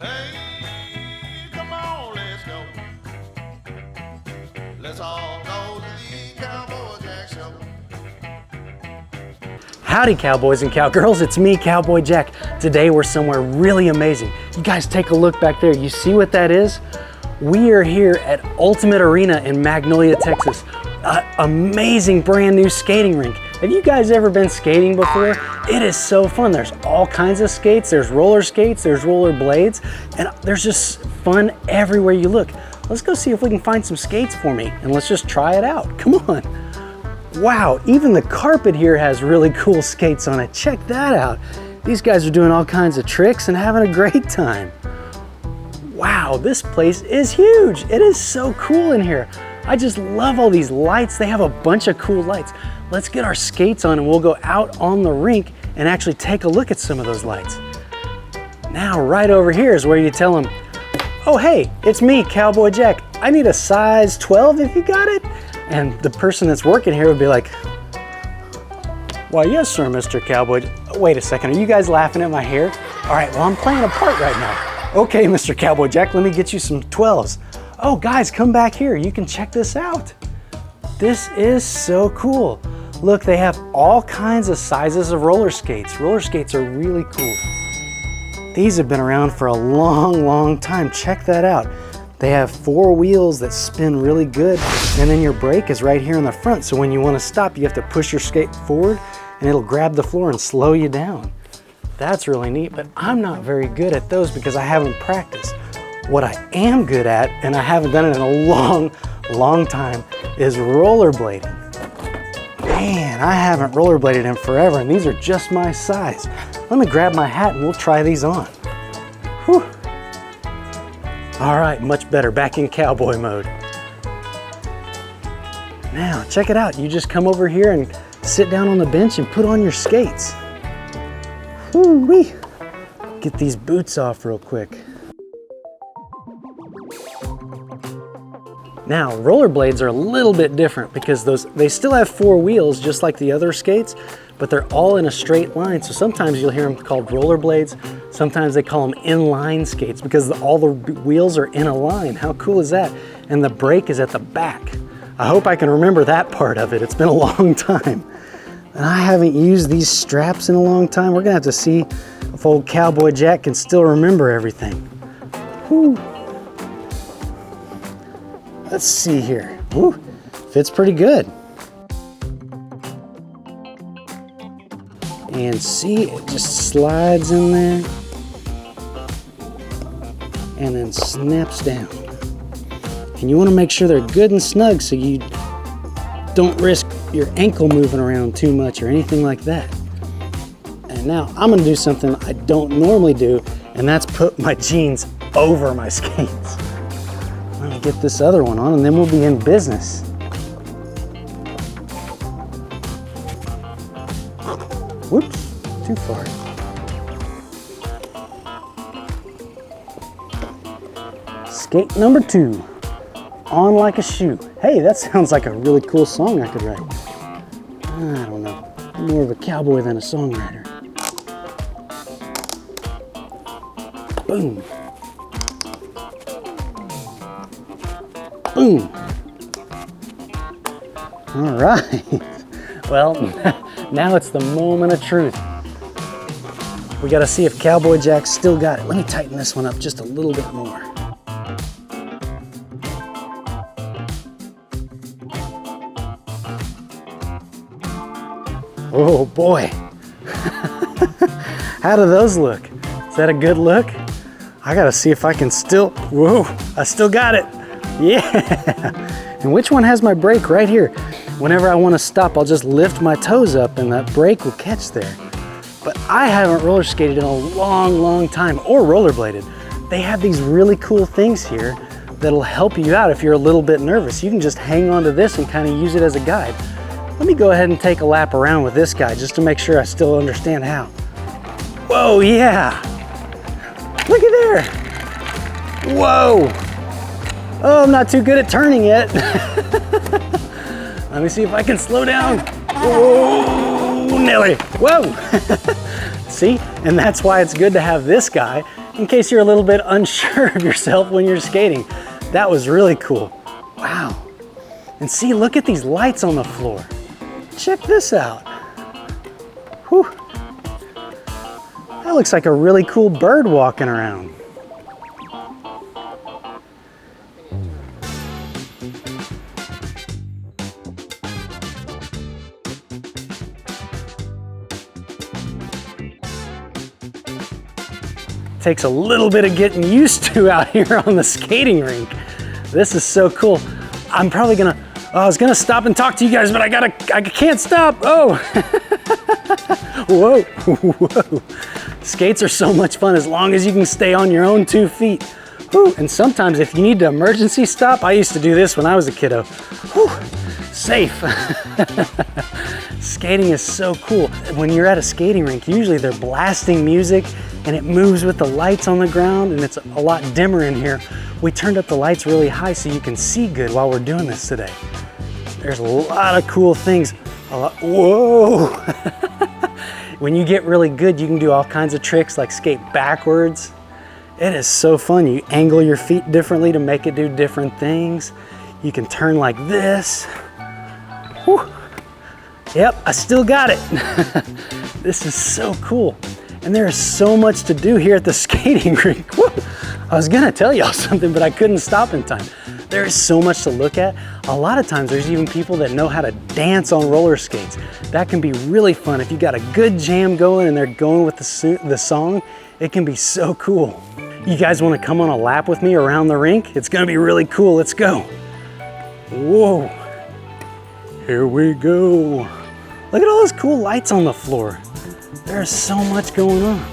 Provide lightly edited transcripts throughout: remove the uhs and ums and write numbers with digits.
Hey, come on, let's go. Let's all go to the Cowboy Jack show. Howdy cowboys and cowgirls, it's me, Cowboy Jack. Today we're somewhere really amazing. You guys take a look back there. You see what that is? We are here at Ultimate Arena in Magnolia, Texas. Amazing brand new skating rink. Have you guys ever been skating before? It is so fun. There's all kinds of skates. There's roller skates, there's roller blades, and there's just fun everywhere you look. Let's go see if we can find some skates for me, and let's just try it out. Come on. Wow, even the carpet here has really cool skates on it. Check that out. These guys are doing all kinds of tricks and having a great time. Wow, this place is huge. It is so cool in here. I just love all these lights. They have a bunch of cool lights. Let's get our skates on and we'll go out on the rink and actually take a look at some of those lights. Now, right over here is where you tell them, oh, hey, it's me, Cowboy Jack. I need a size 12 if you got it. And the person that's working here would be like, why, yes, sir, Mr. Cowboy. Wait a second, are you guys laughing at my hair? All right, well, I'm playing a part right now. Okay, Mr. Cowboy Jack, let me get you some 12s. Oh, guys, come back here. You can check this out. This is so cool. Look, they have all kinds of sizes of roller skates. Roller skates are really cool. These have been around for a long, long time. Check that out. They have 4 wheels that spin really good, and then your brake is right here in the front. So when you want to stop, you have to push your skate forward and it'll grab the floor and slow you down. That's really neat, but I'm not very good at those because I haven't practiced. What I am good at, and I haven't done it in a long, long time, is rollerblading. Man, I haven't rollerbladed in forever, and these are just my size. Let me grab my hat and we'll try these on. Whew. All right, much better, back in cowboy mode. Now, check it out. You just come over here and sit down on the bench and put on your skates. Woo-wee. Get these boots off real quick. Now, rollerblades are a little bit different because they still have 4 wheels just like the other skates, but they're all in a straight line. So sometimes you'll hear them called rollerblades. Sometimes they call them inline skates because all the wheels are in a line. How cool is that? And the brake is at the back. I hope I can remember that part of it. It's been a long time. And I haven't used these straps in a long time. We're gonna have to see if old Cowboy Jack can still remember everything. Whew. Let's see here. Ooh, fits pretty good. And see, it just slides in there and then snaps down. And you want to make sure they're good and snug so you don't risk your ankle moving around too much or anything like that. And now I'm going to do something I don't normally do, and that's put my jeans over my skates. Let me get this other one on and then we'll be in business. Whoops, too far. Skate number 2, On Like a Shoe. Hey, that sounds like a really cool song I could write. I don't know, I'm more of a cowboy than a songwriter. Boom. Boom. All right. Well, now it's the moment of truth. We got to see if Cowboy Jack's still got it. Let me tighten this one up just a little bit more. Oh boy. How do those look? Is that a good look? I got to see if I can still, whoa, I still got it. Yeah. And which one has my brake? Right here. Whenever I want to stop, I'll just lift my toes up and that brake will catch there. But I haven't roller skated in a long, long time or rollerbladed. They have these really cool things here that'll help you out if you're a little bit nervous. You can just hang on to this and kind of use it as a guide. Let me go ahead and take a lap around with this guy just to make sure I still understand how. Whoa, yeah. Look at there. Whoa. Oh, I'm not too good at turning yet. Let me see if I can slow down. Whoa, Nelly. Whoa. See, and that's why it's good to have this guy in case you're a little bit unsure of yourself when you're skating. That was really cool. Wow. And see, look at these lights on the floor. Check this out. Whew. That looks like a really cool bird walking around. Takes a little bit of getting used to out here on the skating rink. This is so cool. I'm probably gonna, I was gonna stop and talk to you guys, but I can't stop. Oh, whoa, whoa. Skates are so much fun as long as you can stay on your own 2 feet. Whew. And sometimes if you need to emergency stop, I used to do this when I was a kiddo. Whew. Safe. Skating is so cool. When you're at a skating rink, usually they're blasting music and it moves with the lights on the ground, and it's a lot dimmer in here. We turned up the lights really high so you can see good while we're doing this today. There's a lot of cool things. Whoa! When you get really good, you can do all kinds of tricks like skate backwards. It is so fun. You angle your feet differently to make it do different things. You can turn like this. Whew. Yep, I still got it. This is so cool. And there is so much to do here at the skating rink. Woo. I was gonna tell y'all something, but I couldn't stop in time. There is so much to look at. A lot of times there's even people that know how to dance on roller skates. That can be really fun. If you got a good jam going and they're going with the song, it can be so cool. You guys wanna come on a lap with me around the rink? It's gonna be really cool, let's go. Whoa, here we go. Look at all those cool lights on the floor. There's so much going on.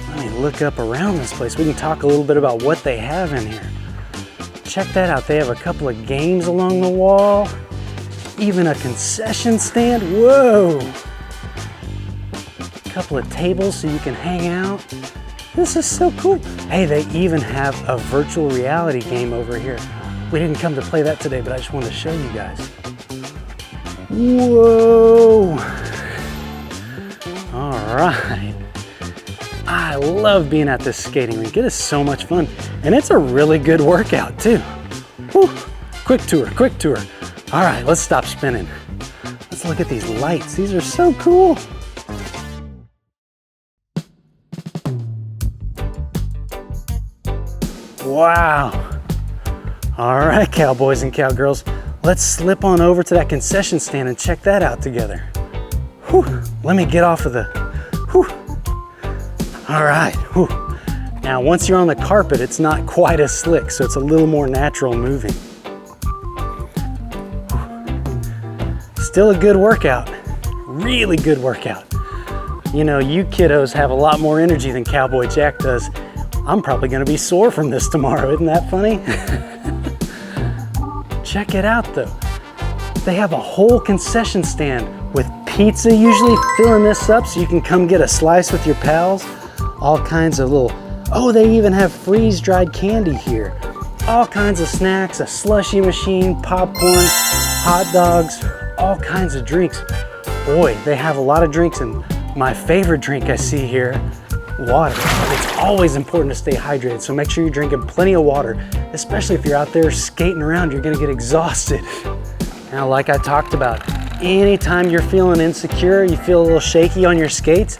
Let me look up around this place. We can talk a little bit about what they have in here. Check that out. They have a couple of games along the wall, even a concession stand. Whoa! A couple of tables so you can hang out. This is so cool. Hey, they even have a virtual reality game over here. We didn't come to play that today, but I just wanted to show you guys. Whoa! All right. I love being at this skating rink. It is so much fun. And it's a really good workout too. Whew. Quick tour, quick tour. All right, let's stop spinning. Let's look at these lights. These are so cool. Wow. All right, cowboys and cowgirls, let's slip on over to that concession stand and check that out together. Whew. Let me get off of the, whew. All right, whew. Now once you're on the carpet, it's not quite as slick, so it's a little more natural moving. Whew. Still a good workout, really good workout. You know, you kiddos have a lot more energy than Cowboy Jack does. I'm probably gonna be sore from this tomorrow, isn't that funny? Check it out though. They have a whole concession stand with pizza usually filling this up so you can come get a slice with your pals. All kinds of little, oh, they even have freeze-dried candy here. All kinds of snacks, a slushie machine, popcorn, hot dogs, all kinds of drinks. Boy, they have a lot of drinks, and my favorite drink I see here, water. It's always important to stay hydrated, so make sure you're drinking plenty of water, especially if you're out there skating around, you're gonna get exhausted. Now, like I talked about, anytime you're feeling insecure, you feel a little shaky on your skates,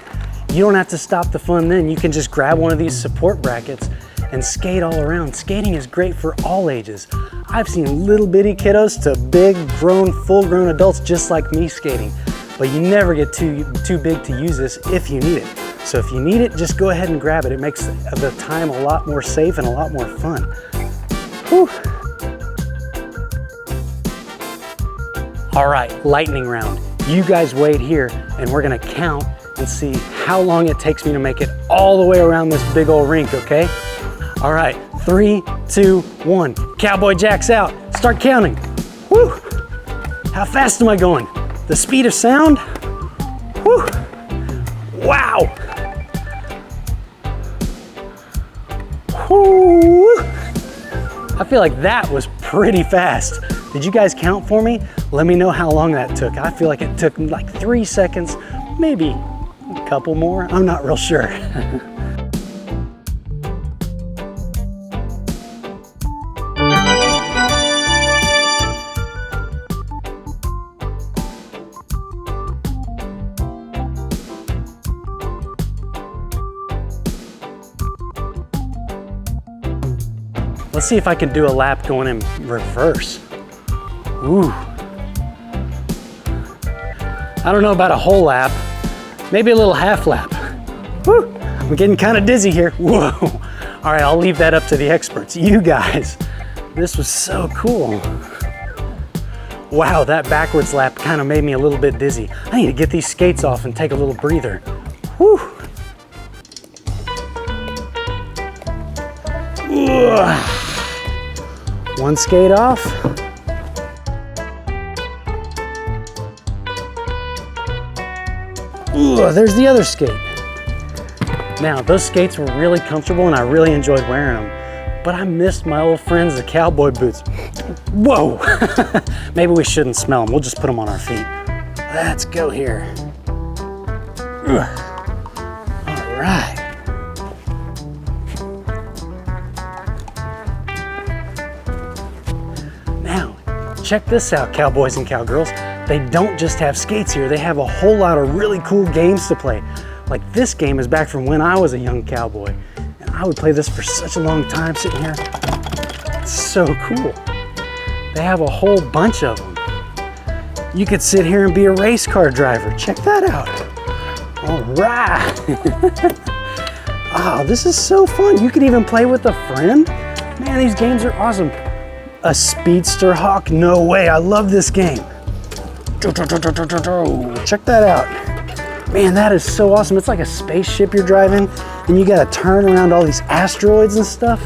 you don't have to stop the fun then. You can just grab one of these support brackets and skate all around. Skating is great for all ages. I've seen little bitty kiddos to big, grown, full-grown adults just like me skating, but you never get too big to use this if you need it. So if you need it, just go ahead and grab it. It makes the time a lot more safe and a lot more fun. Whew. All right, lightning round. You guys wait here and we're gonna count and see how long it takes me to make it all the way around this big old rink, okay? All right, 3, 2, 1. Cowboy Jack's out. Start counting. Woo! How fast am I going? The speed of sound? Woo! Wow! Woo! I feel like that was pretty fast. Did you guys count for me? Let me know how long that took. I feel like it took like 3 seconds, maybe a couple more. I'm not real sure. Let's see if I can do a lap going in reverse. Ooh. I don't know about a whole lap, maybe a little half lap. Woo. I'm getting kind of dizzy here. Whoa. All right, I'll leave that up to the experts, you guys. This was so cool. Wow, that backwards lap kind of made me a little bit dizzy. I need to get these skates off and take a little breather. Whew. Ugh. One skate off. Ooh, there's the other skate. Now, those skates were really comfortable and I really enjoyed wearing them, but I missed my old friends, the cowboy boots. Whoa! Maybe we shouldn't smell them. We'll just put them on our feet. Let's go here. Ugh. All right. Check this out, cowboys and cowgirls. They don't just have skates here, they have a whole lot of really cool games to play. Like this game is back from when I was a young cowboy. And I would play this for such a long time sitting here. It's so cool. They have a whole bunch of them. You could sit here and be a race car driver. Check that out. All right. Oh, this is so fun. You could even play with a friend. Man, these games are awesome. A speedster hawk? No way, I love this game. Check that out. Man, that is so awesome. It's like a spaceship you're driving and you gotta turn around all these asteroids and stuff.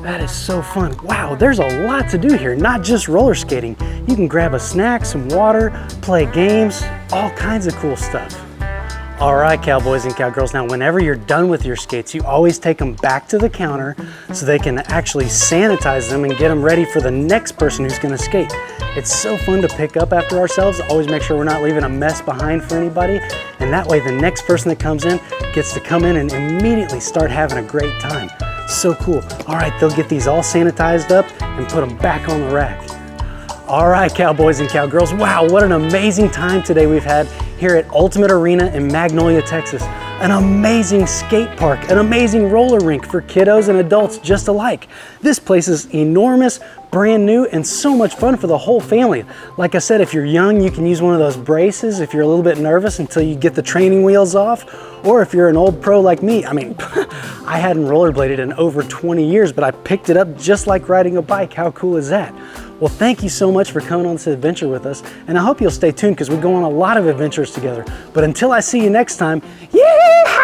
That is so fun. Wow, there's a lot to do here, not just roller skating. You can grab a snack, some water, play games, all kinds of cool stuff. All right, cowboys and cowgirls, now whenever you're done with your skates, you always take them back to the counter so they can actually sanitize them and get them ready for the next person who's gonna skate. It's so fun to pick up after ourselves, always make sure we're not leaving a mess behind for anybody, and that way the next person that comes in gets to come in and immediately start having a great time. So cool. All right, they'll get these all sanitized up and put them back on the rack. All right, cowboys and cowgirls, wow, what an amazing time today we've had here at Ultimate Arena in Magnolia, Texas. An amazing skate park, an amazing roller rink for kiddos and adults just alike. This place is enormous, brand new, and so much fun for the whole family. Like I said, if you're young, you can use one of those braces if you're a little bit nervous until you get the training wheels off. Or if you're an old pro like me, I mean, I hadn't rollerbladed in over 20 years, but I picked it up just like riding a bike. How cool is that? Well, thank you so much for coming on this adventure with us, and I hope you'll stay tuned because we go on a lot of adventures together. But until I see you next time, yeah!